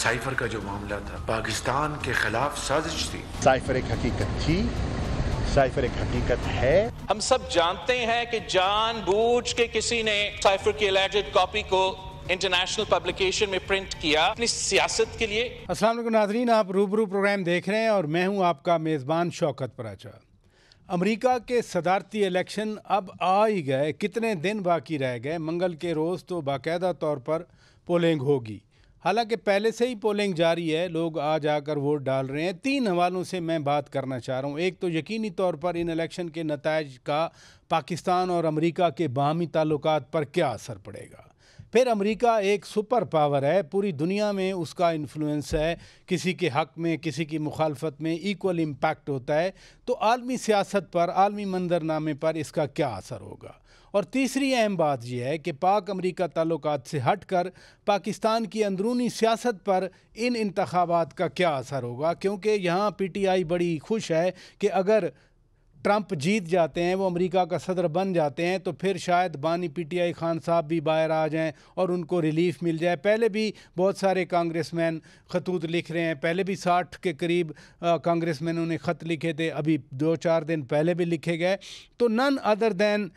Cipher کا جو معاملہ تھا پاکستان کے خلاف سازش تھی. سائفر ایک حقیقت تھی, سائفر ایک حقیقت ہے. ہم سب جانتے ہیں کہ جان بوجھ کے کسی نے سائفر کی الیجڈ کاپی کو انٹرنیشنل پبلیکیشن میں پرنٹ کیا اپنی سیاست کے لیے. السلام علیکم ناظرین, آپ روبرو پروگرام دیکھ رہے ہیں اور میں ہوں آپ کا میزبان شوکت پراچا. امریکہ کے صدارتی الیکشن اب آ ہی گئے, کتنے دن باقی رہ گئے. منگل کے روز تو باقاعدہ طور پر پولنگ ہوگی, حالانکہ پہلے سے ہی پولنگ جاری ہے, لوگ آ جا کر ووٹ ڈال رہے ہیں. 3 حوالوں سے میں بات کرنا چاہ رہا ہوں. ایک تو یقینی طور پر ان الیکشن کے نتائج کا پاکستان اور امریکہ کے باہمی تعلقات پر کیا اثر پڑے گا. پھر امریکہ ایک سپر پاور ہے, پوری دنیا میں اس کا انفلوئنس ہے, کسی کے حق میں کسی کی مخالفت میں ایکول امپیکٹ ہوتا ہے. تو عالمی سیاست پر, عالمی منظرنامے پر اس کا کیا اثر ہوگا. اور تیسری اہم بات یہ ہے کہ پاک امریکہ تعلقات سے ہٹ کر پاکستان کی اندرونی سیاست پر ان انتخابات کا کیا اثر ہوگا, کیونکہ یہاں پی ٹی آئی بڑی خوش ہے کہ اگر ٹرمپ جیت جاتے ہیں, وہ امریکہ کا صدر بن جاتے ہیں, تو پھر شاید بانی پی ٹی آئی خان صاحب بھی باہر آ جائیں اور ان کو ریلیف مل جائے. پہلے بھی بہت سارے کانگریس مین خطوط لکھ رہے ہیں, پہلے بھی 60 کے قریب کانگریس مینوں نے خط لکھے تھے, ابھی 2-4 دن پہلے بھی لکھے گئے. تو نن ادر دین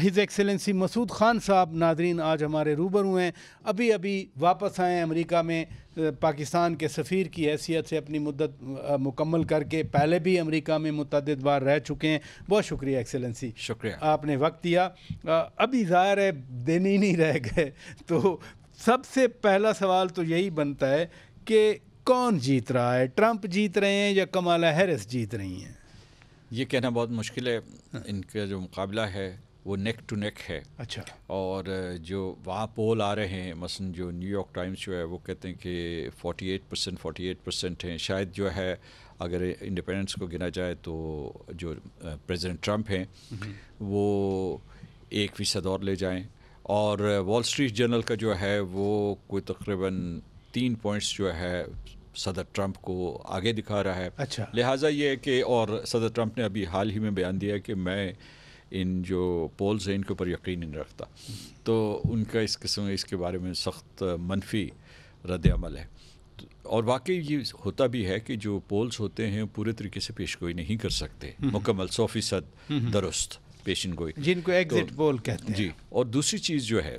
ہز ایکسلنسی مسعود خان صاحب ناظرین آج ہمارے روبرو ہیں. ابھی واپس آئے امریکہ میں, پاکستان کے سفیر کی حیثیت سے اپنی مدت مکمل کر کے, پہلے بھی امریکہ میں متعدد بار رہ چکے ہیں. بہت شکریہ ایکسلنسی, شکریہ, آپ نے وقت دیا. ابھی ظاہر ہے دن ہی نہیں رہ گئے, تو سب سے پہلا سوال تو یہی بنتا ہے کہ کون جیت رہا ہے, ٹرمپ جیت رہے ہیں یا کمالا ہیرس جیت رہی ہیں؟ یہ کہنا بہت مشکل ہے. ان کا جو مقابلہ ہے وہ نیک ٹو نیک ہے. اچھا. اور جو وہاں پول آ رہے ہیں, مثلا جو نیو یارک ٹائمز جو ہے وہ کہتے ہیں کہ 48% ہیں. شاید جو ہے اگر انڈیپینڈنس کو گنا جائے تو جو پریزیڈنٹ ٹرمپ ہیں وہ 1% اور لے جائیں. اور وال اسٹریٹ جرنل کا جو ہے وہ کوئی تقریباً 3 پوائنٹس جو ہے صدر ٹرمپ کو آگے دکھا رہا ہے. اچھا. لہٰذا یہ ہے کہ, اور صدر ٹرمپ نے ابھی حال ہی میں بیان دیا ہے کہ میں ان جو پولز ہیں ان کے اوپر یقین نہیں رکھتا. تو ان کا اس قسم اس کے بارے میں سخت منفی رد عمل ہے. اور واقعی یہ ہوتا بھی ہے کہ جو پولز ہوتے ہیں پورے طریقے سے پیش گوئی نہیں کر سکتے, مکمل 100% درست پیشن گوئی, جن کو ایگزٹ پول کہتے ہیں. جی. اور دوسری چیز جو ہے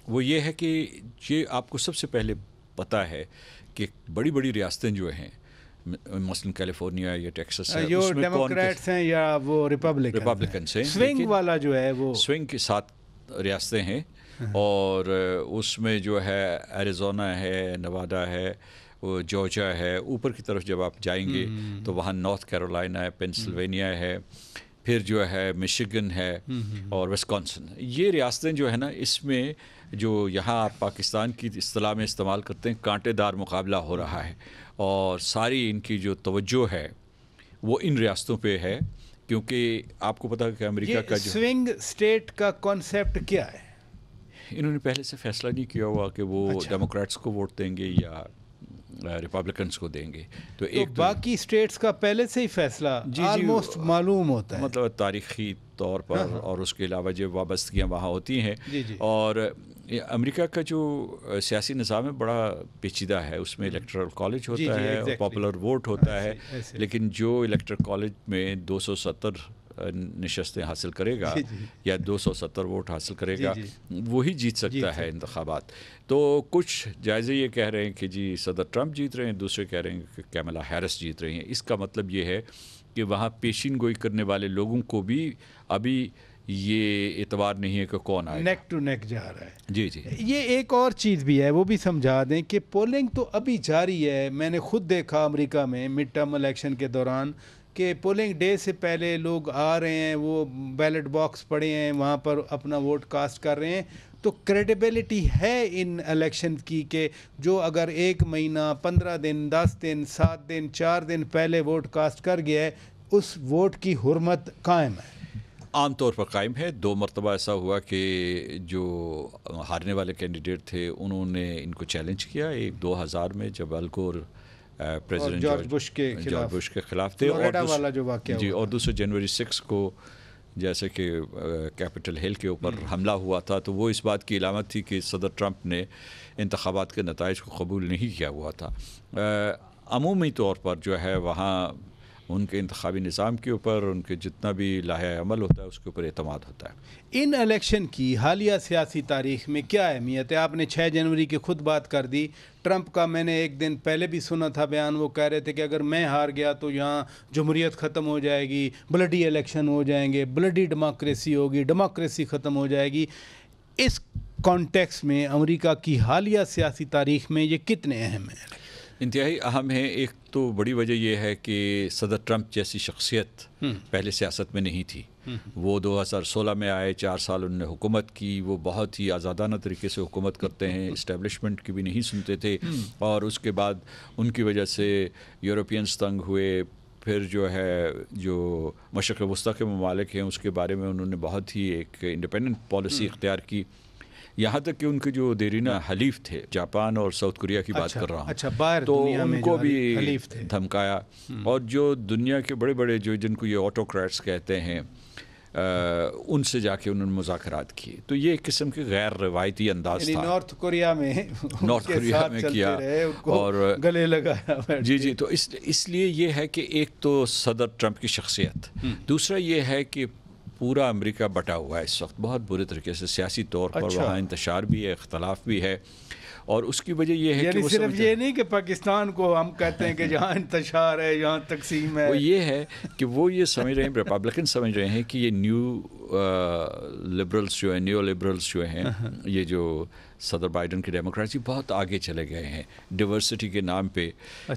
وہ یہ ہے کہ یہ آپ کو سب سے پہلے پتہ ہے کہ بڑی بڑی ریاستیں جو ہیں, مثلا کیلیفورنیا یا ٹیکسس ہے, جو ڈیموکریٹس ہیں یا وہ ریپبلکنس ہیں, سوئنگ والا جو ہے وہ سوئنگ کی 7 ریاستیں ہیں. اور اس میں جو ہے ایریزونا ہے, نواڈا ہے, وہ جارجیا ہے. اوپر کی طرف جب آپ جائیں گے تو وہاں نارتھ کیرولینا ہے, پینسلوینیا ہے, پھر جو ہے مشیگن ہے اور وسکانسن. یہ ریاستیں جو ہے نا, اس میں جو یہاں آپ پاکستان کی اصطلاح میں استعمال کرتے ہیں کانٹے دار مقابلہ ہو رہا ہے. اور ساری ان کی جو توجہ ہے وہ ان ریاستوں پہ ہے, کیونکہ آپ کو پتہ ہے کہ امریکہ کا جو سوئنگ اسٹیٹ کا کانسیپٹ کیا ہے, انہوں نے پہلے سے فیصلہ نہیں کیا ہوا کہ وہ ڈیموکریٹس کو ووٹ دیں گے یا ریپبلکنس کو دیں گے. تو ایک باقی اسٹیٹس کا پہلے سے ہی فیصلہ آلموسٹ معلوم ہوتا ہے, مطلب تاریخی طور پر. اور اس کے علاوہ جو وابستگیاں وہاں ہوتی ہیں. اور امریکہ کا جو سیاسی نظام ہے بڑا پیچیدہ ہے. اس میں الیکٹرل کالج ہوتا ہے, پاپولر ووٹ ہوتا ہے, لیکن جو الیکٹرل کالج میں 270 نشستیں حاصل کرے گا یا 270 ووٹ حاصل کرے گا, وہی جیت سکتا ہے انتخابات. تو کچھ جائزے یہ کہہ رہے ہیں کہ جی صدر ٹرمپ جیت رہے ہیں, دوسرے کہہ رہے ہیں کہ کیملا ہیرس جیت رہی ہیں. اس کا مطلب یہ ہے کہ وہاں پیشین گوئی کرنے والے لوگوں کو بھی ابھی یہ اعتبار نہیں ہے کہ کون آئے, نیک ٹو نیک جا رہا ہے. جی. یہ ایک اور چیز بھی ہے, وہ بھی سمجھا دیں کہ پولنگ تو ابھی جاری ہے. میں نے خود دیکھا امریکہ میں مڈ ٹرم الیکشن کے دوران کہ پولنگ ڈے سے پہلے لوگ آ رہے ہیں, وہ بیلٹ باکس پڑے ہیں, وہاں پر اپنا ووٹ کاسٹ کر رہے ہیں. تو کریڈیبلٹی ہے ان الیکشن کی کہ جو اگر 1 مہینہ 15 دن 10 دن 7 دن 4 دن پہلے ووٹ کاسٹ کر گیا ہے, اس ووٹ کی حرمت قائم ہے. عام طور پر قائم ہے. 2 مرتبہ ایسا ہوا کہ جو ہارنے والے کینڈیڈیٹ تھے انہوں نے ان کو چیلنج کیا. ایک 2000 میں جب الگور پریزیڈنٹ جارج بش کے خلاف تھے, والا جو واقعہ جی, اور دوسرے جنوری 6 کو جیسے کہ کیپٹل ہل کے اوپر حملہ ہوا تھا، تو وہ اس بات کی علامت تھی کہ صدر ٹرمپ نے انتخابات کے نتائج کو قبول نہیں کیا ہوا تھا۔ عمومی طور پر جو ہے وہاں ان کے انتخابی نظام کے اوپر ان کے جتنا بھی لائحہ عمل ہوتا ہے اس کے اوپر اعتماد ہوتا ہے۔ ان الیکشن کی حالیہ سیاسی تاریخ میں کیا اہمیت ہے؟ آپ نے 6 جنوری کی خود بات کر دی، ٹرمپ کا میں نے ایک دن پہلے بھی سنا تھا بیان، وہ کہہ رہے تھے کہ اگر میں ہار گیا تو یہاں جمہوریت ختم ہو جائے گی، بلڈی الیکشن ہو جائیں گے، بلڈی ڈیموکریسی ہوگی، ڈیموکریسی ختم ہو جائے گی۔ اس کانٹیکس میں امریکہ کی حالیہ سیاسی تاریخ میں یہ کتنے اہم ہیں؟ انتہائی اہم ہے۔ ایک تو بڑی وجہ یہ ہے کہ صدر ٹرمپ جیسی شخصیت پہلے سیاست میں نہیں تھی۔ وہ 2016 میں آئے، 4 سال انہوں نے حکومت کی، وہ بہت ہی آزادانہ طریقے سے حکومت کرتے ہیں، اسٹیبلشمنٹ کی بھی نہیں سنتے تھے، اور اس کے بعد ان کی وجہ سے یورپینز تنگ ہوئے۔ پھر جو ہے جو مشرق وسطیٰ کے ممالک ہیں اس کے بارے میں انہوں نے بہت ہی ایک انڈیپینڈنٹ پالیسی اختیار کی، یہاں تک کہ ان کے جو دیرینہ حلیف تھے، جاپان اور ساؤتھ کوریا کی بات کر رہا ہوں، تو ان کو بھی دھمکایا، اور جو دنیا کے بڑے بڑے جو جن کو یہ آٹوکریٹس کہتے ہیں ان سے جا کے انہوں نے مذاکرات کیے۔ تو یہ ایک قسم کے غیر روایتی انداز تھا، نارتھ کوریا میں کیا اور گلے لگایا۔ جی تو اس لیے یہ ہے کہ ایک تو صدر ٹرمپ کی شخصیت، دوسرا یہ ہے کہ پورا امریکہ بٹا ہوا ہے اس وقت بہت برے طریقے سے سیاسی طور پر، وہاں انتشار بھی ہے، اختلاف بھی ہے، اور اس کی وجہ یہ ہے کہ وہ صرف یہ نہیں کہ پاکستان کو ہم کہتے ہیں کہ جہاں انتشار ہے یہاں تقسیم ہے، وہ یہ ہے کہ وہ یہ سمجھ رہے ہیں، ریپبلکن سمجھ رہے ہیں کہ یہ نیو لبرلز جو ہیں، نیو لبرلز جو ہیں، یہ جو صدر بائیڈن کی ڈیموکریسی بہت آگے چلے گئے ہیں، ڈیورسٹی کے نام پہ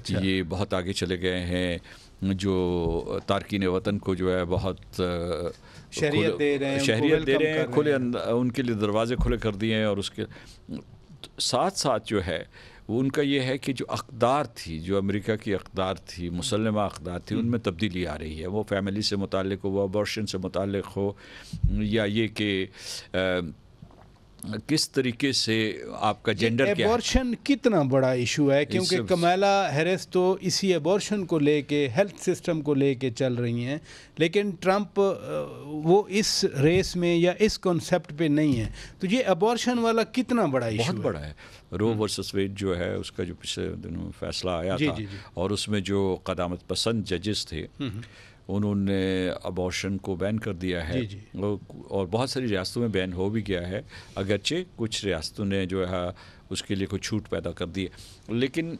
یہ بہت آگے چلے گئے ہیں، جو تارکین وطن کو جو ہے بہت شہریت دے رہے ہیں، کھلے ان کے لیے دروازے کھلے کر دیے ہیں، اور اس کے ساتھ ساتھ جو ہے وہ ان کا یہ ہے کہ جو اقدار تھی، جو امریکہ کی اقدار تھی، مسلمہ اقدار تھی، ان میں تبدیلی آ رہی ہے، وہ فیملی سے متعلق ہو، وہ ابورشن سے متعلق ہو، یا یہ کہ کس طریقے سے آپ کا جینڈر کیا ہے۔ ایبورشن کتنا بڑا ایشو ہے، کیونکہ کمیلا ہیرس تو اسی ایبورشن کو لے کے، ہیلتھ سسٹم کو لے کے چل رہی ہیں، لیکن ٹرمپ وہ اس ریس میں یا اس کنسیپٹ پہ نہیں ہے، تو یہ ایبورشن والا کتنا بڑا ایشو ہے؟ بہت بڑا ہے۔ رو ورسس ویڈ جو ہے اس کا جو پچھلے دنوں فیصلہ آیا تھا، اور اس میں جو قدامت پسند ججز تھے انہوں نے ابورشن کو بین کر دیا ہے، اور بہت ساری ریاستوں میں بین ہو بھی گیا ہے، اگرچہ کچھ ریاستوں نے جو ہے اس کے لیے کوئی چھوٹ پیدا کر دی ہے، لیکن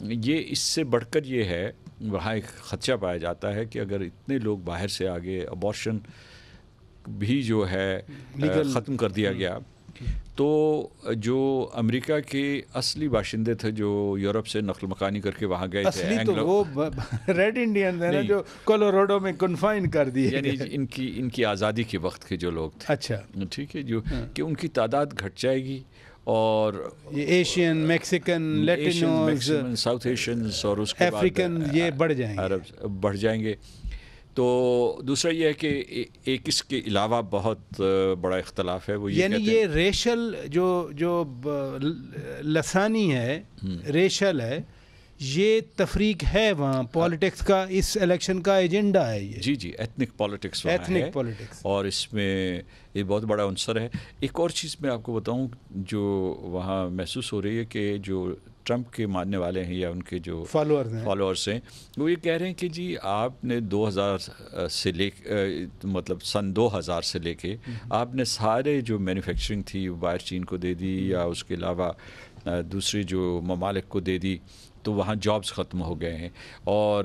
یہ اس سے بڑھ کر یہ ہے، وہاں ایک خدشہ پایا جاتا ہے کہ اگر اتنے لوگ باہر سے آگے ابورشن بھی جو ہے ختم کر دیا گیا، تو جو امریکہ کے اصلی باشندے تھے جو یورپ سے نقل مکانی کر کے وہاں گئے تھے، اصلی تو وہ ریڈ انڈین ہیں جو کولوراڈو میں کنفائن کر دیے، یعنی ان کی آزادی کے وقت کے جو لوگ تھے، اچھا ٹھیک ہے، جو کہ ان کی تعداد گھٹ جائے گی، اور یہ ایشین، میکسیکن، لیٹینوز، ساؤتھ ایشینز، اور اس کے بعد افریقن، یہ بڑھ جائیں گے، عرب بڑھ جائیں گے۔ تو دوسرا یہ ہے کہ ایک اس کے علاوہ بہت بڑا اختلاف ہے، وہ یعنی یہ ریشل جو لسانی ہے، ریشل ہے، یہ تفریق ہے وہاں، پالیٹکس کا اس الیکشن کا ایجنڈا ہے یہ۔ جی ایتھنک پالیٹکس ہے، اور اس میں یہ بہت بڑا عنصر ہے۔ ایک اور چیز میں آپ کو بتاؤں جو وہاں محسوس ہو رہی ہے کہ جو ٹرمپ کے ماننے والے ہیں یا ان کے جو فالوورز ہیں، وہ یہ کہہ رہے ہیں کہ جی آپ نے 2000 سے لے مطلب سن 2000 سے لے کے آپ نے سارے جو مینوفیکچرنگ تھی باہر چین کو دے دی، یا اس کے علاوہ دوسری جو ممالک کو دے دی، تو وہاں جابز ختم ہو گئے ہیں، اور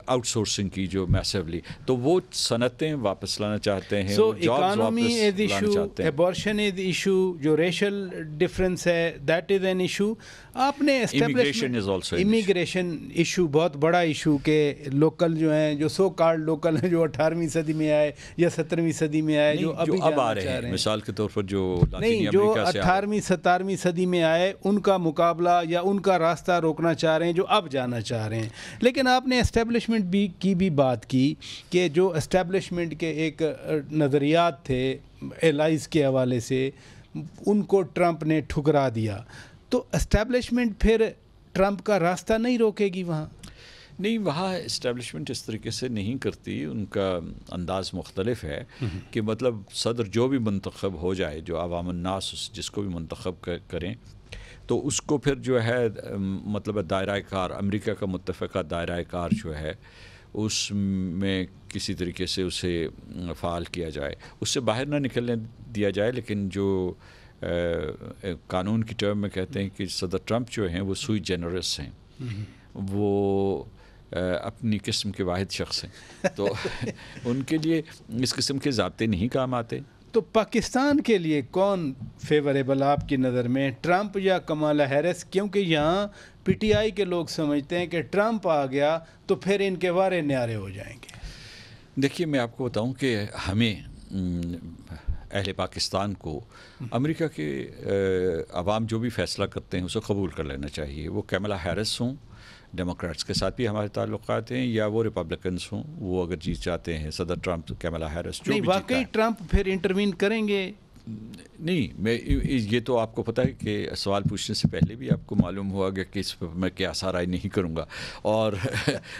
آؤٹ سورسنگ کی جو میسیولی، تو وہ صنعتیں واپس لانا چاہتے ہیں، so economy is issue, abortion is issue, جو ریشل ڈفرینس ہے دیٹ از این ایشو۔ آپ نے امیگریشن ایشو بہت بڑا ایشو، کہ لوکل جو ہیں، جو سو کارڈ لوکل ہیں، جو 18ویں صدی میں آئے یا 17ویں صدی میں آئے، جو ابھی آ رہے ہیں، مثال کے طور پر جو 18ویں 17ویں صدی میں آئے، ان کا مقابلہ یا ان کا راستہ روکنا چاہ رہے ہیں جو اب جانا چاہ رہے ہیں۔ لیکن آپ نے اسٹیبلشمنٹ کی بھی بات کی، کہ جو اسٹیبلشمنٹ کے ایک نظریات تھے ایلائز کے حوالے سے، ان کو ٹرمپ نے ٹھکرا دیا، تو اسٹیبلشمنٹ پھر ٹرمپ کا راستہ نہیں روکے گی وہاں؟ نہیں، وہاں اسٹیبلشمنٹ اس طریقے سے نہیں کرتی، ان کا انداز مختلف ہے کہ مطلب صدر جو بھی منتخب ہو جائے، جو عوام الناس جس کو بھی منتخب کریں، تو اس کو پھر جو ہے مطلب دائرہ کار، امریکہ کا متفقہ دائرہ کار جو ہے اس میں کسی طریقے سے اسے فعال کیا جائے، اس سے باہر نہ نکلنے دیا جائے. لیکن جو قانون کی ٹرم میں کہتے ہیں کہ صدر ٹرمپ جو ہیں وہ سوئی جنرس ہیں، وہ اپنی قسم کے واحد شخص ہیں، تو ان کے لیے اس قسم کے ضابطے نہیں کام آتے. تو پاکستان کے لیے کون فیوریبل آپ کی نظر میں، ٹرمپ یا کمالا ہیرس؟ کیونکہ یہاں پی ٹی آئی کے لوگ سمجھتے ہیں کہ ٹرمپ آ گیا تو پھر ان کے وارے نیارے ہو جائیں گے. دیکھیے، میں آپ کو بتاؤں کہ ہمیں اہل پاکستان کو امریکہ کے عوام جو بھی فیصلہ کرتے ہیں اسے قبول کر لینا چاہیے. وہ کیملا ہیرس ہوں، ڈیموکریٹس کے ساتھ بھی ہمارے تعلقات ہیں، یا وہ ریپبلکنس ہوں، وہ اگر جیت جاتے ہیں صدر ٹرمپ، کیملا ہیرس جو نہیں، واقعی ٹرمپ پھر انٹروین کریں گے؟ نہیں، میں یہ تو آپ کو پتہ ہے کہ سوال پوچھنے سے پہلے بھی آپ کو معلوم ہوا گیا کہ اس پر میں کیا سارا نہیں کروں گا. اور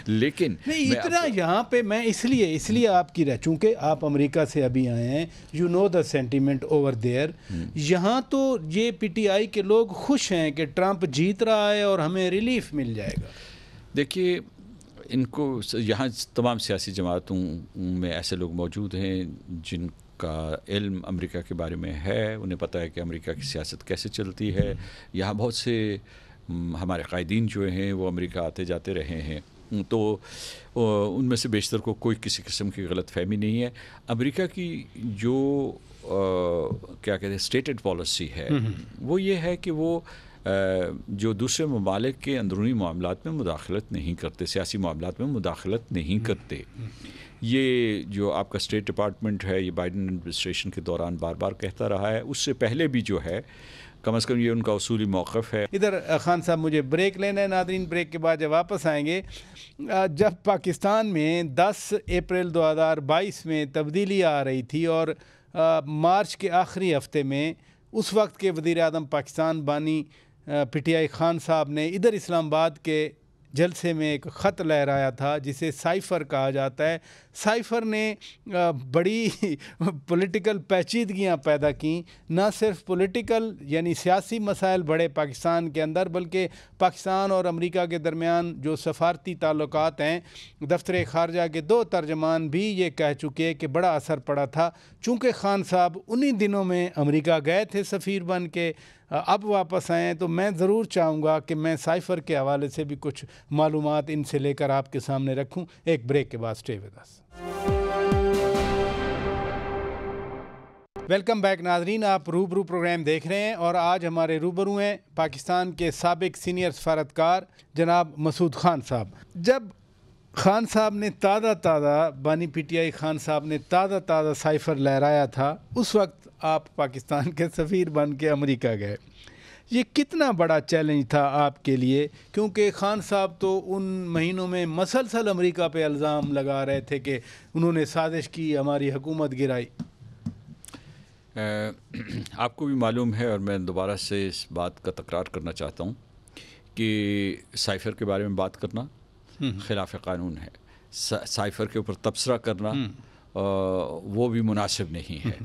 لیکن نہیں اتنا یہاں پہ میں اس لیے آپ کی چونکہ آپ امریکہ سے ابھی آئے ہیں، you know the sentiment over there. یہاں تو یہ پی ٹی آئی کے لوگ خوش ہیں کہ ٹرمپ جیت رہا ہے اور ہمیں ریلیف مل جائے گا. دیکھیے، ان کو یہاں تمام سیاسی جماعتوں میں ایسے لوگ موجود ہیں جن کا علم امریکہ کے بارے میں ہے، انہیں پتہ ہے کہ امریکہ کی سیاست کیسے چلتی ہے. یہاں بہت سے ہمارے قائدین جو ہیں وہ امریکہ آتے جاتے رہے ہیں، تو ان میں سے بیشتر کو کوئی کسی قسم کی غلط فہمی نہیں ہے. امریکہ کی جو کیا کہتے ہیں اسٹیٹڈ پالیسی ہے وہ یہ ہے کہ وہ جو دوسرے ممالک کے اندرونی معاملات میں مداخلت نہیں کرتے، سیاسی معاملات میں مداخلت نہیں کرتے. یہ جو آپ کا اسٹیٹ ڈپارٹمنٹ ہے، یہ بائیڈن ایڈمنسٹریشن کے دوران بار بار کہتا رہا ہے، اس سے پہلے بھی جو ہے کم از کم یہ ان کا اصولی موقف ہے. ادھر خان صاحب مجھے بریک لینا ہے، ناظرین بریک کے بعد جب واپس آئیں گے، جب پاکستان میں 10 اپریل 2022 میں تبدیلی آ رہی تھی اور مارچ کے آخری ہفتے میں اس وقت کے وزیر اعظم پاکستان بانی پی ٹی آئی خان صاحب نے ادھر اسلام آباد کے جلسے میں ایک خط لہرایا تھا جسے سائفر کہا جاتا ہے. سائفر نے بڑی پولیٹیکل پیچیدگیاں پیدا کیں، نہ صرف پولیٹیکل یعنی سیاسی مسائل بڑھے پاکستان کے اندر، بلکہ پاکستان اور امریکہ کے درمیان جو سفارتی تعلقات ہیں، دفتر خارجہ کے 2 ترجمان بھی یہ کہہ چکے کہ بڑا اثر پڑا تھا. چونکہ خان صاحب انہی دنوں میں امریکہ گئے تھے سفیر بن کے، اب واپس آئے ہیں، تو میں ضرور چاہوں گا کہ میں سائفر کے حوالے سے بھی کچھ معلومات ان سے لے کر آپ کے سامنے رکھوں. ایک بریک کے بعد stay with us. Welcome back ناظرین، آپ روبرو پروگرام دیکھ رہے ہیں اور آج ہمارے روبرو ہیں پاکستان کے سابق سینئر سفارتکار جناب مسعود خان صاحب. جب خان صاحب نے تازہ بانی پی ٹی آئی خان صاحب نے تازہ سائفر لہرایا تھا، اس وقت آپ پاکستان کے سفیر بن کے امریکہ گئے. یہ کتنا بڑا چیلنج تھا آپ کے لیے؟ کیونکہ خان صاحب تو ان مہینوں میں مسلسل امریکہ پہ الزام لگا رہے تھے کہ انہوں نے سازش کی، ہماری حکومت گرائی. آپ کو بھی معلوم ہے اور میں دوبارہ سے اس بات کا تکرار کرنا چاہتا ہوں کہ سائفر کے بارے میں بات کرنا خلاف قانون ہے. سائفر کے اوپر تبصرہ کرنا وہ بھی مناسب نہیں ہے،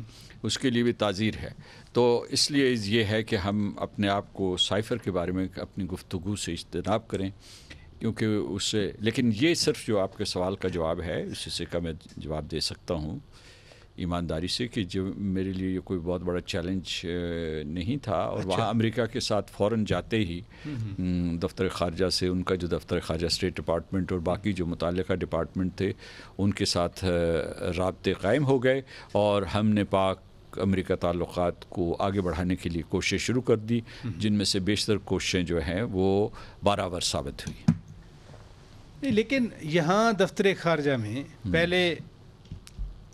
اس کے لیے بھی تعزیر ہے. تو اس لیے یہ ہے کہ ہم اپنے آپ کو سائفر کے بارے میں اپنی گفتگو سے اجتناب کریں، کیونکہ اس سے، لیکن یہ صرف جو آپ کے سوال کا جواب ہے اس سے کا میں جواب دے سکتا ہوں ایمانداری سے کہ جو میرے لیے یہ کوئی بہت بڑا چیلنج نہیں تھا. اور وہاں امریکہ کے ساتھ فوراً جاتے ہی دفتر خارجہ سے، ان کا جو دفتر خارجہ اسٹیٹ ڈپارٹمنٹ اور باقی جو متعلقہ ڈپارٹمنٹ تھے ان کے ساتھ رابطے قائم ہو گئے اور ہم نے پاک امریکہ تعلقات کو آگے بڑھانے کے لیے کوششیں شروع کر دی، جن میں سے بیشتر کوششیں جو ہیں وہ بارآور ثابت ہوئی. لیکن یہاں دفتر خارجہ میں پہلے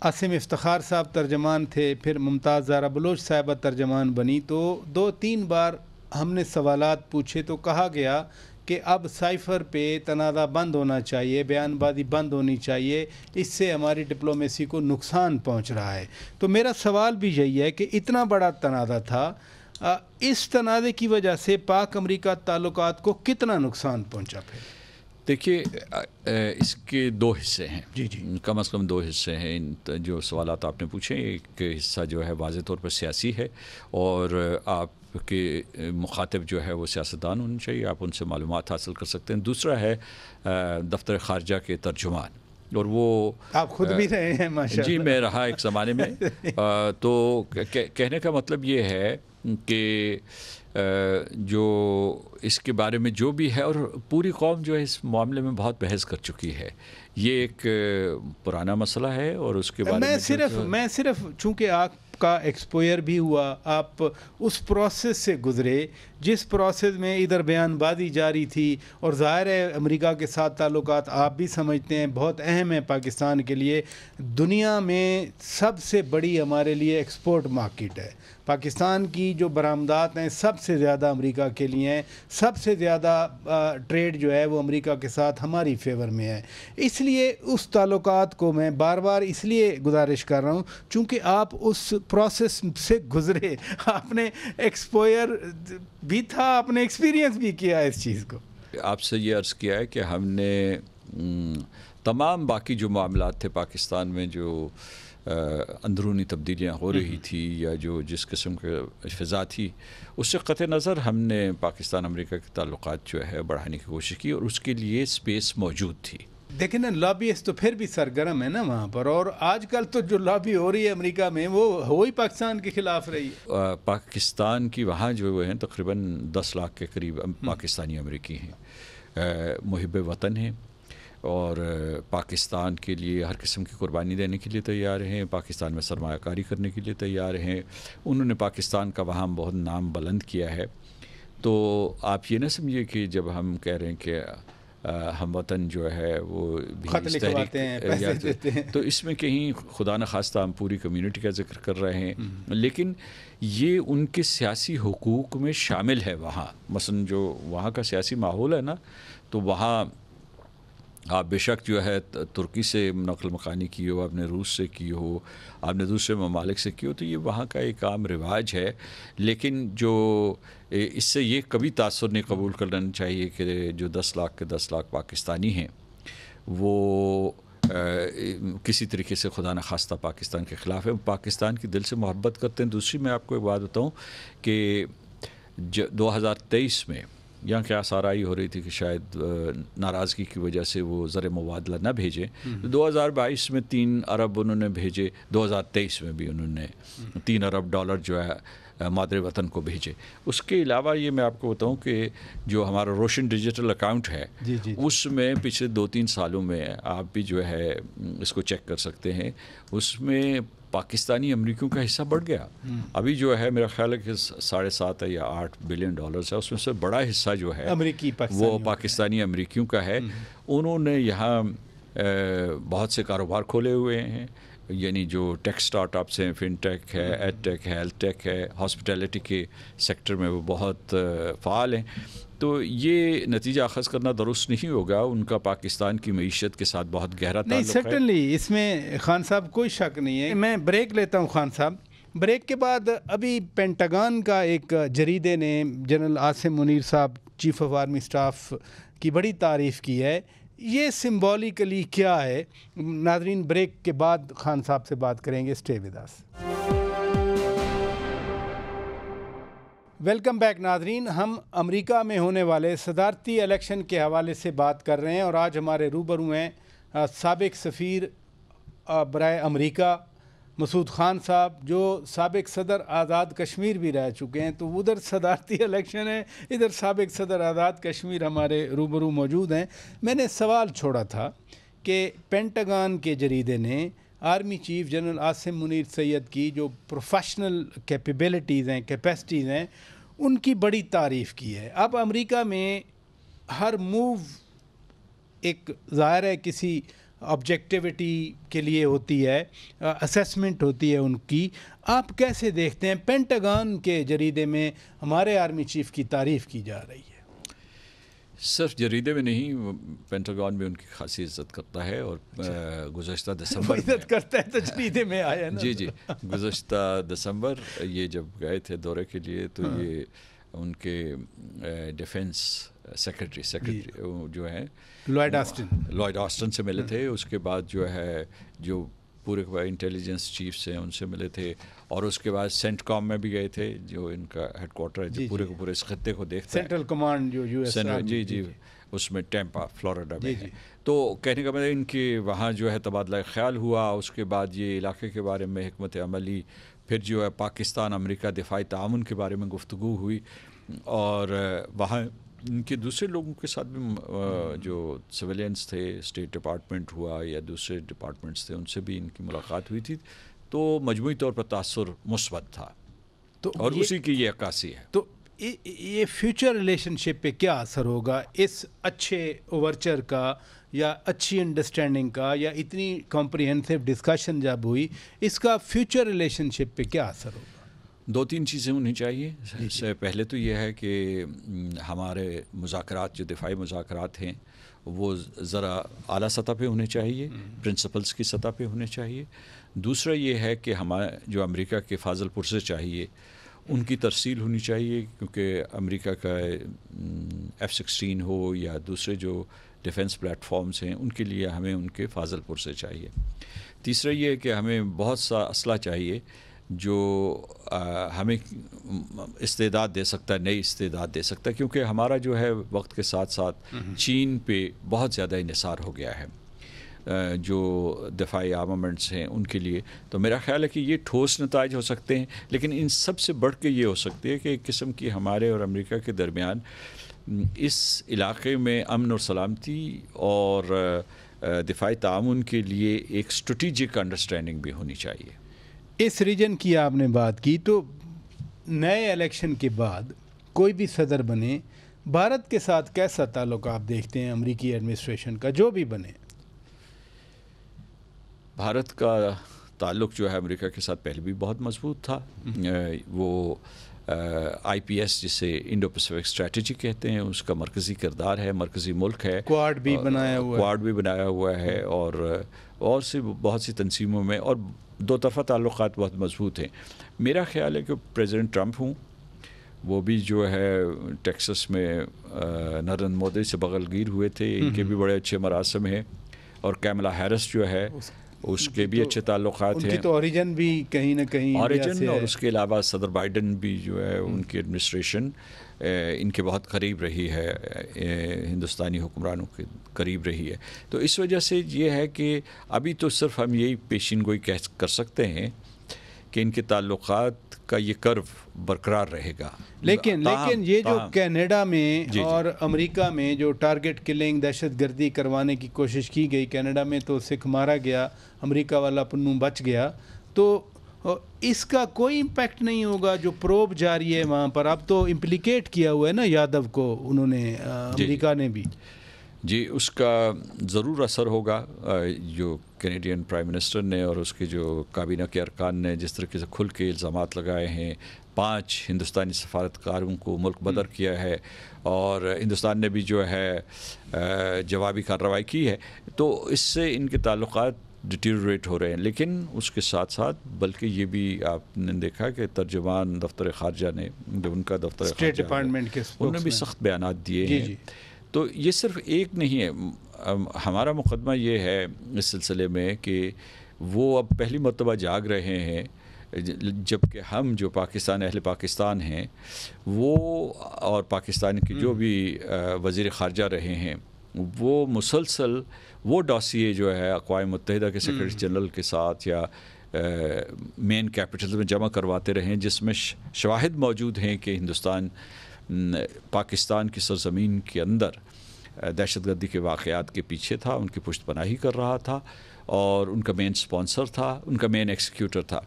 عاصم افتخار صاحب ترجمان تھے، پھر ممتاز زہرا بلوچ صاحبہ ترجمان بنی، تو 2-3 بار ہم نے سوالات پوچھے تو کہا گیا کہ اب سائفر پہ تنازع بند ہونا چاہیے، بیان بازی بند ہونی چاہیے، اس سے ہماری ڈپلومیسی کو نقصان پہنچ رہا ہے. تو میرا سوال بھی یہی ہے کہ اتنا بڑا تنازع تھا، اس تنازع کی وجہ سے پاک امریکہ تعلقات کو کتنا نقصان پہنچا؟ پھر دیکھیے اس کے دو حصے ہیں، جی جی، کم از کم دو حصے ہیں جو سوالات آپ نے پوچھے. ایک حصہ جو ہے واضح طور پر سیاسی ہے اور آپ کے مخاطب جو ہے وہ سیاستدان ہونے چاہیے، آپ ان سے معلومات حاصل کر سکتے ہیں. دوسرا ہے دفتر خارجہ کے ترجمان، اور وہ آپ خود بھی رہے ہیں ماشاءاللہ. جی میں رہا ایک زمانے میں. تو کہنے کا مطلب یہ ہے کہ جو اس کے بارے میں جو بھی ہے، اور پوری قوم جو ہے اس معاملے میں بہت بحث کر چکی ہے. یہ ایک پرانا مسئلہ ہے اور اس کے بارے میں صرف چونکہ آپ کا ایکسپوئر بھی ہوا، آپ اس پروسیس سے گزرے جس پروسیس میں ادھر بیان بازی جاری تھی، اور ظاہر ہے امریکہ کے ساتھ تعلقات آپ بھی سمجھتے ہیں بہت اہم ہیں پاکستان کے لیے. دنیا میں سب سے بڑی ہمارے لیے ایکسپورٹ مارکیٹ ہے. پاکستان کی جو برآمدات ہیں سب سے زیادہ امریکہ کے لیے ہیں، سب سے زیادہ ٹریڈ جو ہے وہ امریکہ کے ساتھ ہماری فیور میں ہے. اس لیے اس تعلقات کو میں بار بار اس لیے گزارش کر رہا ہوں چونکہ آپ اس پروسیس سے گزرے، آپ نے ایکسپوئر بھی تھا، آپ نے ایکسپیرینس بھی کیا اس چیز کو. آپ سے یہ عرض کیا ہے کہ ہم نے تمام باقی جو معاملات تھے پاکستان میں، جو اندرونی تبدیلیاں ہو رہی تھی یا جو جس قسم کی فضا تھی، اس سے قطع نظر ہم نے پاکستان امریکہ کے تعلقات جو ہے بڑھانے کی کوشش کی، اور اس کے لیے اسپیس موجود تھی. دیکھیں نا، لابیسٹ تو پھر بھی سرگرم ہے نا وہاں پر، اور آج کل تو جو لابی ہو رہی ہے امریکہ میں وہ وہی پاکستان کے خلاف رہی ہے. پاکستان کی وہاں جو ہیں تقریباً 10 لاکھ کے قریب پاکستانی امریکی ہیں، محب وطن ہیں، اور پاکستان کے لیے ہر قسم کی قربانی دینے کے لیے تیار ہیں، پاکستان میں سرمایہ کاری کرنے کے لیے تیار ہیں. انہوں نے پاکستان کا وہاں بہت نام بلند کیا ہے. تو آپ یہ نہ سمجھیے کہ جب ہم کہہ رہے ہیں کہ ہم وطن جو ہے وہ خط لکھواتے ہیں، پیسے دیتے ہیں، تو اس میں کہیں خدا نخواستہ ہم پوری کمیونٹی کا ذکر کر رہے ہیں، لیکن یہ ان کے سیاسی حقوق میں شامل ہے. وہاں مثلا جو وہاں کا سیاسی ماحول ہے نا، تو وہاں آپ بے شک جو ہے ترکی سے نقل مکانی کی ہو، آپ نے روس سے کی ہو، آپ نے دوسرے ممالک سے کی ہو، تو یہ وہاں کا ایک عام رواج ہے. لیکن جو اس سے یہ کبھی تاثر نہیں قبول کر لینا چاہیے کہ جو 10 لاکھ کے 10 لاکھ پاکستانی ہیں وہ کسی طریقے سے خدا نخواستہ پاکستان کے خلاف ہے. پاکستان کی دل سے محبت کرتے ہیں. دوسری میں آپ کو ایک بات بتاؤں کہ 2023 میں یہاں کے آثار آئی ہو رہی تھی کہ شاید ناراضگی کی وجہ سے وہ زر مبادلہ نہ بھیجیں. 2022 میں 3 ارب انہوں نے بھیجے، 2023 میں بھی انہوں نے 3 ارب ڈالر جو ہے مادر وطن کو بھیجے. اس کے علاوہ یہ میں آپ کو بتاؤں کہ جو ہمارا روشن ڈیجیٹل اکاؤنٹ ہے اس میں پچھلے 2-3 سالوں میں آپ بھی جو ہے اس کو چیک کر سکتے ہیں، اس میں پاکستانی امریکیوں کا حصہ بڑھ گیا. ابھی جو ہے میرا خیال ہے کہ 7.5 یا 8 بلین ڈالرز ہے، اس میں سے بڑا حصہ جو ہے وہ پاکستانی امریکیوں کا ہے. انہوں نے یہاں بہت سے کاروبار کھولے ہوئے ہیں، یعنی جو ٹیک سٹارٹ اپس ہیں، فن ٹیک ہے، ایڈ ٹیک ہے، ہیلتھ ٹیک ہے، ہاسپٹیلٹی کے سیکٹر میں وہ بہت فعال ہیں. تو یہ نتیجہ اخذ کرنا درست نہیں ہوگا. ان کا پاکستان کی معیشت کے ساتھ بہت گہرا تعلق ہے. نہیں، سرٹنلی اس میں خان صاحب کوئی شک نہیں ہے. میں بریک لیتا ہوں خان صاحب. بریک کے بعد ابھی پینٹاگان کا ایک جریدے نے جنرل عاصم منیر صاحب چیف آف آرمی سٹاف کی بڑی تعریف کی ہے. یہ سمبولیکلی کیا ہے؟ ناظرین بریک کے بعد خان صاحب سے بات کریں گے. Stay with us. Welcome back ناظرین. ہم امریکہ میں ہونے والے صدارتی الیکشن کے حوالے سے بات کر رہے ہیں، اور آج ہمارے روبرو ہیں سابق سفیر برائے امریکہ مسعود خان صاحب، جو سابق صدر آزاد کشمیر بھی رہ چکے ہیں. تو ادھر صدارتی الیکشن ہے، ادھر سابق صدر آزاد کشمیر ہمارے روبرو موجود ہیں. میں نے سوال چھوڑا تھا کہ پینٹاگان کے جریدے نے army chief general Asim Munir Syed کی جو پروفیشنل کیپیبلٹیز ہیں، کیپیسٹیز ہیں، ان کی بڑی تعریف کی ہے. اب امریکہ میں ہر موو ایک ظاہر ہے کسی آبجیکٹیوٹی کے لیے ہوتی ہے، اسیسمنٹ ہوتی ہے ان کی. آپ کیسے دیکھتے ہیں پینٹاگان کے جریدے میں ہمارے آرمی چیف کی تعریف کی جا رہی ہے؟ صرف جریدے میں نہیں، پینٹاگان میں ان کی خاصی عزت کرتا ہے. اور گزشتہ دسمبر عزت کرتا ہے تو جریدے میں آیا نا. جی گزشتہ دسمبر یہ جب گئے تھے دورے کے لیے، تو یہ ان کے ڈیفنس سیکرٹری جو ہیں لوئڈ آسٹن سے ملے تھے. اس کے بعد جو ہے جو پورے انٹیلیجنس چیفس ہیں ان سے ملے تھے, اور اس کے بعد سینٹ کام میں بھی گئے تھے جو ان کا ہیڈ کوارٹر ہے, جو پورے کے پورے اس خطے کو دیکھتا ہے, سینٹرل کمانڈ جو یو ایس. جی اس میں ٹیمپا فلوریڈا میں ہے. تو کہنے کا مطلب ان کے وہاں جو ہے تبادلہ خیال ہوا. اس کے بعد یہ علاقے کے بارے میں حکمت عملی, پھر جو ہے پاکستان امریکہ دفاعی تعاون کے بارے میں گفتگو ہوئی, اور وہاں ان کے دوسرے لوگوں کے ساتھ بھی جو سویلینس تھے, اسٹیٹ ڈپارٹمنٹ ہوا یا دوسرے ڈپارٹمنٹس تھے, ان سے بھی ان کی ملاقات ہوئی تھی. تو مجموعی طور پر تاثر مثبت تھا, اور اسی کی یہ عکاسی ہے. تو یہ فیوچر ریلیشن شپ پہ کیا اثر ہوگا اس اچھے اوورچر کا, یا اچھی انڈرسٹینڈنگ کا, یا اتنی کمپریہنسو ڈسکشن جب ہوئی, اس کا فیوچر ریلیشن شپ پہ کیا اثر ہوگا؟ 2-3 چیزیں ہونی چاہیے. اس سے پہلے تو یہ ہے کہ ہمارے مذاکرات, جو دفاعی مذاکرات ہیں, وہ ذرا اعلیٰ سطح پہ ہونے چاہیے, پرنسپلز کی سطح پہ ہونے چاہیے. دوسرا یہ ہے کہ ہمارے جو امریکہ کے فاضل پرسے چاہیے ان کی ترسیل ہونی چاہیے, کیونکہ امریکہ کا F-16 ہو یا دوسرے جو ڈیفنس پلیٹ فارمز ہیں, ان کے لیے ہمیں ان کے فاضل پرسے چاہیے. تیسرا یہ ہے کہ ہمیں بہت سا اسلحہ چاہیے جو ہمیں استعداد دے سکتا ہے, نئی استعداد دے سکتا ہے, کیونکہ ہمارا جو ہے وقت کے ساتھ ساتھ چین پہ بہت زیادہ انحصار ہو گیا ہے جو دفاعی آرمامنٹس ہیں ان کے لیے. تو میرا خیال ہے کہ یہ ٹھوس نتائج ہو سکتے ہیں, لیکن ان سب سے بڑھ کے یہ ہو سکتی ہے کہ ایک قسم کی ہمارے اور امریکہ کے درمیان اس علاقے میں امن اور سلامتی اور دفاعی تعاون کے لیے ایک اسٹریٹجک انڈرسٹینڈنگ بھی ہونی چاہیے. اس ریجن کی آپ نے بات کی, تو نئے الیکشن کے بعد کوئی بھی صدر بنے, بھارت کے ساتھ کیسا تعلق آپ دیکھتے ہیں امریکی ایڈمنسٹریشن کا, جو بھی بنے؟ بھارت کا تعلق جو ہے امریکہ کے ساتھ پہلے بھی بہت مضبوط تھا. وہ IPS جسے انڈو پیسفک اسٹریٹجی کہتے ہیں, اس کا مرکزی کردار ہے, مرکزی ملک ہے, کوارڈ بھی بنایا ہوا ہے, اور سے بہت سی تنظیموں میں, اور دو طرفہ تعلقات بہت مضبوط ہیں. میرا خیال ہے کہ پریزیڈنٹ ٹرمپ ہوں, وہ بھی جو ہے ٹیکسس میں نریندر مودی سے بغل گیر ہوئے تھے, ان کے بھی بڑے اچھے مراسم ہیں, اور کیملا ہیرس جو ہے اس کے بھی اچھے تعلقات ہیں. ان کی تو اوریجن بھی کہیں نہ کہیں اوریجن, اور اس کے علاوہ صدر بائیڈن بھی جو ہے ان کی ایڈمنسٹریشن ان کے بہت قریب رہی ہے, ہندوستانی حکمرانوں کے قریب رہی ہے. تو اس وجہ سے یہ ہے کہ ابھی تو صرف ہم یہی پیشین گوئی کر سکتے ہیں کہ ان کے تعلقات کا یہ کرو برقرار رہے گا. لیکن یہ جو کینیڈا میں اور امریکہ میں جو ٹارگٹ کلنگ, دہشت گردی کروانے کی کوشش کی گئی, کینیڈا میں تو سکھ مارا گیا, امریکہ والا پنو بچ گیا, تو اس کا کوئی امپیکٹ نہیں ہوگا جو پروب جاری ہے وہاں پر؟ اب تو امپلیکیٹ کیا ہوا ہے نا یادو کو انہوں نے, امریکہ نے بھی. جی, اس کا ضرور اثر ہوگا. جو کینیڈین پرائم منسٹر نے اور اس کے جو کابینہ کے ارکان نے جس طریقے سے کھل کے الزامات لگائے ہیں, 5 ہندوستانی سفارتکاروں کو ملک بدر کیا ہے, اور ہندوستان نے بھی جو ہے جوابی کارروائی کی ہے, تو اس سے ان کے تعلقات ڈیٹیریٹ ہو رہے ہیں. لیکن اس کے ساتھ ساتھ بلکہ یہ بھی آپ نے دیکھا کہ ترجمان دفتر خارجہ نے, جو ان کا دفتر اسٹیٹ ڈپارٹمنٹ کے, انہوں نے بھی سخت بیانات دیے ہیں. تو یہ صرف ایک نہیں ہے. ہمارا مقدمہ یہ ہے اس سلسلے میں کہ وہ اب پہلی مرتبہ جاگ رہے ہیں, جبکہ ہم جو اہل پاکستان ہیں وہ, اور پاکستان کے جو بھی وزیر خارجہ رہے ہیں, وہ مسلسل وہ ڈاسیے جو ہے اقوام متحدہ کے سیکرٹری جنرل کے ساتھ یا مین کیپٹل میں جمع کرواتے رہے ہیں, جس میں شواہد موجود ہیں کہ ہندوستان پاکستان کی سرزمین کے اندر دہشت گردی کے واقعات کے پیچھے تھا, ان کی پشت پناہی کر رہا تھا, اور ان کا مین سپانسر تھا, ان کا مین ایکسیکیوٹر تھا.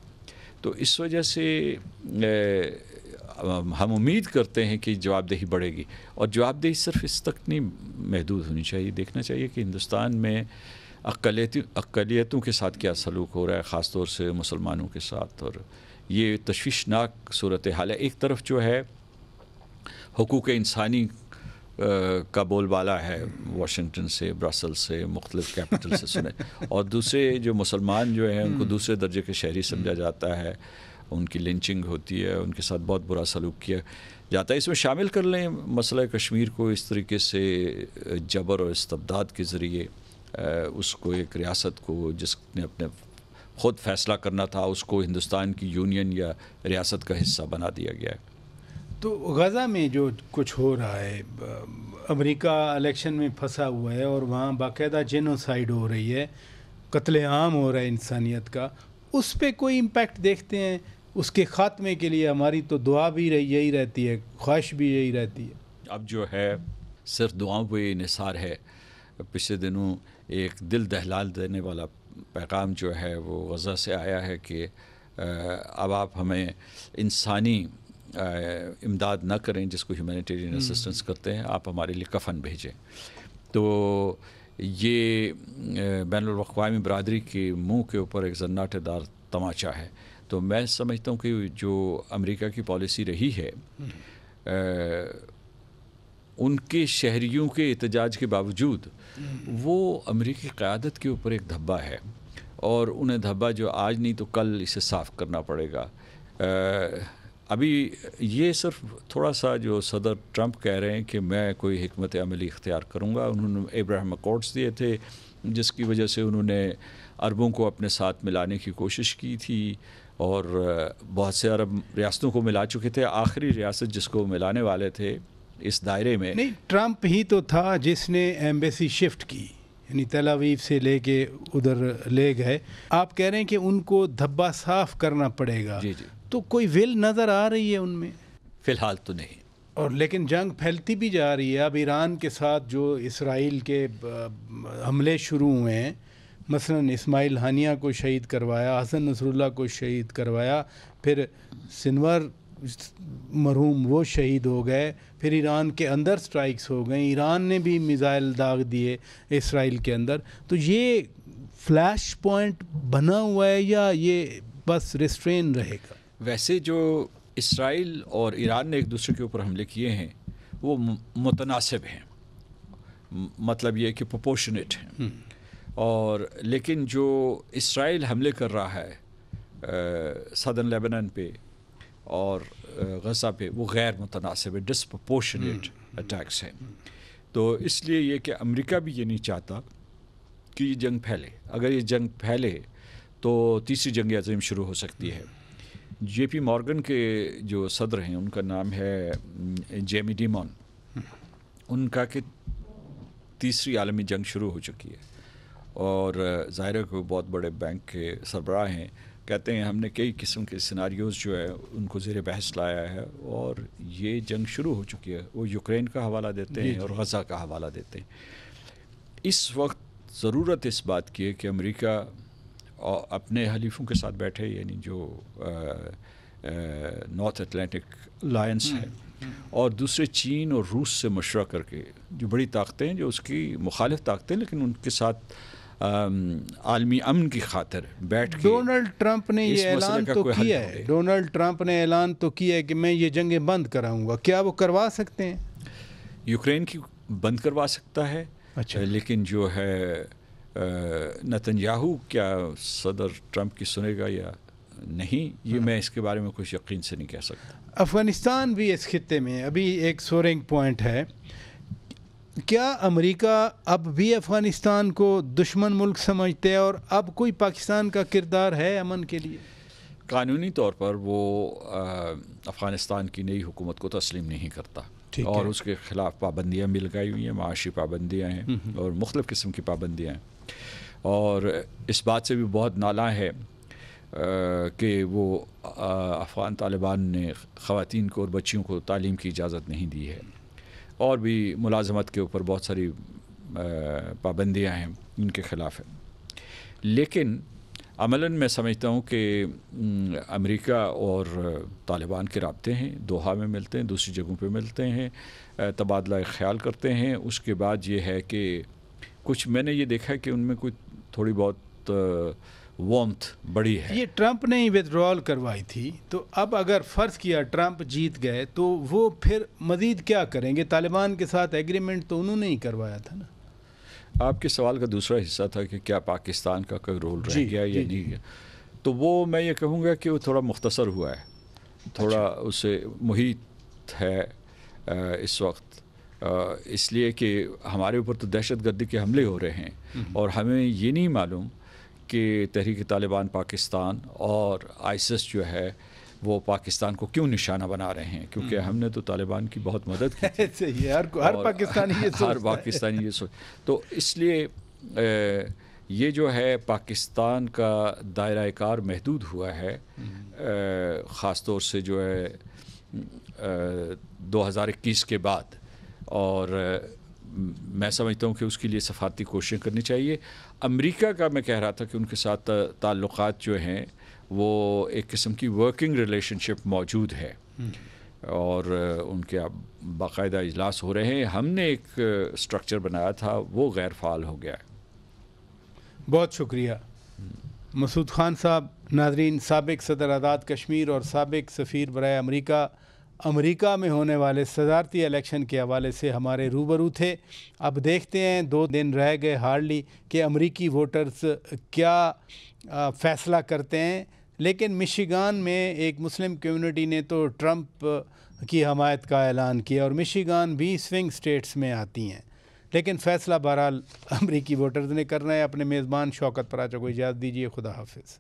تو اس وجہ سے ہم امید کرتے ہیں کہ جواب دہی بڑھے گی, اور جواب دہی صرف اس تک نہیں محدود ہونی چاہیے. دیکھنا چاہیے کہ ہندوستان میں اقلیتوں کے ساتھ کیا سلوک ہو رہا ہے, خاص طور سے مسلمانوں کے ساتھ, اور یہ تشویشناک صورتحال ہے. ایک طرف جو ہے حقوق انسانی کا بول بالا ہے واشنگٹن سے, برسل سے, مختلف کیپٹل سے سنے, اور دوسرے جو مسلمان جو ہیں ان کو دوسرے درجے کے شہری سمجھا جاتا ہے, ان کی لنچنگ ہوتی ہے، ان کے ساتھ بہت برا سلوک کیا جاتا ہے. اس میں شامل کر لیں مسئلہ کشمیر کو اس طریقے سے جبر اور استبداد کے ذریعے اس کو ایک ریاست کو جس نے اپنے خود فیصلہ کرنا تھا اس کو ہندوستان کی یونین یا ریاست کا حصہ بنا دیا گیا ہے. تو غزہ میں جو کچھ ہو رہا ہے، امریکہ الیکشن میں پھنسا ہوا ہے اور وہاں باقاعدہ جینوسائیڈ ہو رہی ہے، قتل عام ہو رہا ہے انسانیت کا، اس پہ کوئی امپیکٹ دیکھتے ہیں؟ اس کے خاتمے کے لیے ہماری تو دعا بھی یہی رہتی ہے، خواہش بھی یہی رہتی ہے. اب جو ہے صرف دعاؤں پہ انحصار ہے. پچھلے دنوں ایک دل دہلا دینے والا پیغام جو ہے وہ غزہ سے آیا ہے کہ اب آپ ہمیں انسانی امداد نہ کریں جس کو ہیومینیٹیرین اسسٹنس کرتے ہیں، آپ ہمارے لیے کفن بھیجیں. تو یہ بین الاقوامی برادری کے منہ کے اوپر ایک زناٹے دار تماچا ہے. تو میں سمجھتا ہوں کہ جو امریکہ کی پالیسی رہی ہے ان کے شہریوں کے احتجاج کے باوجود وہ امریکی قیادت کے اوپر ایک دھبا ہے، اور انہیں دھبا جو آج نہیں تو کل اسے صاف کرنا پڑے گا. ابھی یہ صرف تھوڑا سا جو صدر ٹرمپ کہہ رہے ہیں کہ میں کوئی حکمت عملی اختیار کروں گا، انہوں نے ابراہیم اکارڈز دیے تھے جس کی وجہ سے انہوں نے عربوں کو اپنے ساتھ ملانے کی کوشش کی تھی اور بہت سے عرب ریاستوں کو ملا چکے تھے. آخری ریاست جس کو ملانے والے تھے اس دائرے میں نہیں، ٹرمپ ہی تو تھا جس نے ایمبیسی شفٹ کی، یعنی تل اویو سے لے کے ادھر لے گئے. آپ کہہ رہے ہیں کہ ان کو دھبا صاف کرنا پڑے گا. جی جی. تو کوئی ول نظر آ رہی ہے ان میں؟ فی الحال تو نہیں. اور لیکن جنگ پھیلتی بھی جا رہی ہے. اب ایران کے ساتھ جو اسرائیل کے حملے شروع ہوئے ہیں، مثلا اسماعیل ہانیہ کو شہید کروایا، حسن نصر اللہ کو شہید کروایا، پھر سنور مرحوم وہ شہید ہو گئے، پھر ایران کے اندر سٹرائکس ہو گئیں، ایران نے بھی میزائل داغ دیے اسرائیل کے اندر. تو یہ فلیش پوائنٹ بنا ہوا ہے یا یہ بس ریسٹرین رہے گا؟ ویسے جو اسرائیل اور ایران نے ایک دوسرے کے اوپر حملے کیے ہیں وہ متناسب ہیں، مطلب یہ کہ پروپورشنیٹ ہیں. اور لیکن جو اسرائیل حملے کر رہا ہے سدرن لیبنان پہ اور غزہ پہ وہ غیر متناسب ہے، ڈسپروپورشنیٹ اٹیکس ہیں. تو اس لیے یہ کہ امریکہ بھی یہ نہیں چاہتا کہ یہ جنگ پھیلے. اگر یہ جنگ پھیلے تو تیسری جنگ عظیم شروع ہو سکتی ہے. جے پی مورگن کے جو صدر ہیں ان کا نام ہے جیمی ڈیمون، ان کا کہ تیسری عالمی جنگ شروع ہو چکی ہے اور ظاہر ہے کہ بہت بڑے بینک کے سربراہ ہیں، کہتے ہیں ہم نے کئی قسم کے سیناریوز جو ہے ان کو زیر بحث لایا ہے اور یہ جنگ شروع ہو چکی ہے. وہ یوکرین کا حوالہ دیتے ہیں اور غزہ کا حوالہ دیتے ہیں. اس وقت ضرورت اس بات کی ہے کہ امریکہ اپنے حلیفوں کے ساتھ بیٹھے، یعنی جو نارتھ اٹلانٹک الائنس ہے، اور دوسرے چین اور روس سے مشورہ کر کے، جو بڑی طاقتیں ہیں جو اس کی مخالف طاقتیں لیکن ان کے ساتھ عالمی امن کی خاطر بیٹھ کے. ڈونلڈ ٹرمپ نے یہ اعلان تو کیا ہے، ڈونلڈ ٹرمپ نے اعلان تو کیا ہے کہ میں یہ جنگیں بند کراؤں گا. کیا وہ کروا سکتے ہیں؟ یوکرین کی بند کروا سکتا ہے. اچھا. لیکن جو ہے نتنیاہو کیا صدر ٹرمپ کی سنے گا یا نہیں، یہ میں اس کے بارے میں کچھ یقین سے نہیں کہہ سکتا. افغانستان بھی اس خطے میں ابھی ایک سورنگ پوائنٹ ہے. کیا امریکہ اب بھی افغانستان کو دشمن ملک سمجھتے ہیں اور اب کوئی پاکستان کا کردار ہے امن کے لیے؟ قانونی طور پر وہ افغانستان کی نئی حکومت کو تسلیم نہیں کرتا اور اس کے خلاف پابندیاں بھی لگائی ہوئی ہیں، معاشی پابندیاں ہیں اور مختلف قسم کی پابندیاں ہیں. اور اس بات سے بھی بہت نالاں ہے کہ وہ افغان طالبان نے خواتین کو اور بچیوں کو تعلیم کی اجازت نہیں دی ہے، اور بھی ملازمت کے اوپر بہت ساری پابندیاں ہیں ان کے خلاف ہے. لیکن عملاً میں سمجھتا ہوں کہ امریکہ اور طالبان کے رابطے ہیں، دوحہ میں ملتے ہیں، دوسری جگہوں پہ ملتے ہیں، تبادلہ خیال کرتے ہیں. اس کے بعد یہ ہے کہ کچھ میں نے یہ دیکھا کہ ان میں کوئی تھوڑی بہت وارمتھ بڑی ہے. یہ ٹرمپ نے ہی ودرول کروائی تھی، تو اب اگر فرض کیا ٹرمپ جیت گئے تو وہ پھر مزید کیا کریں گے؟ طالبان کے ساتھ ایگریمنٹ تو انہوں نے ہی کروایا تھا نا. آپ کے سوال کا دوسرا حصہ تھا کہ کیا پاکستان کا کوئی رول رہ گیا یا نہیں گیا. تو وہ میں یہ کہوں گا کہ وہ تھوڑا مختصر ہوا ہے، تھوڑا اسے محیط ہے اس وقت، اس لیے کہ ہمارے اوپر تو دہشت گردی کے حملے ہو رہے ہیں اور ہمیں یہ نہیں معلوم کہ تحریک طالبان پاکستان اور آئسس جو ہے وہ پاکستان کو کیوں نشانہ بنا رہے ہیں، کیونکہ ہم نے تو طالبان کی بہت مدد کی تھی ہر پاکستانی یہ سوچ تو اس لیے یہ جو ہے پاکستان کا دائرہ کار محدود ہوا ہے، خاص طور سے جو ہے 2021 کے بعد، اور میں سمجھتا ہوں کہ اس کے لیے سفارتی کوششیں کرنی چاہیے۔ امریکہ کا میں کہہ رہا تھا کہ ان کے ساتھ تعلقات جو ہیں وہ ایک قسم کی ورکنگ ریلیشن شپ موجود ہے اور ان کے باقاعدہ اجلاس ہو رہے ہیں۔ ہم نے ایک اسٹرکچر بنایا تھا، وہ غیر فعال ہو گیا ہے۔ بہت شکریہ مسعود خان صاحب۔ ناظرین، سابق صدر آزاد کشمیر اور سابق سفیر برائے امریکہ میں ہونے والے صدارتی الیکشن کے حوالے سے ہمارے روبرو تھے۔ اب دیکھتے ہیں 2 دن رہ گئے ہارڈلی کہ امریکی ووٹرز کیا فیصلہ کرتے ہیں، لیکن مشیگان میں ایک مسلم کمیونٹی نے تو ٹرمپ کی حمایت کا اعلان کیا، اور مشیگان بھی سوئنگ سٹیٹس میں آتی ہیں، لیکن فیصلہ بہرحال امریکی ووٹرز نے کرنا ہے۔ اپنے میزبان شوکت پراچا کو اجازت دیجیے، خدا حافظ۔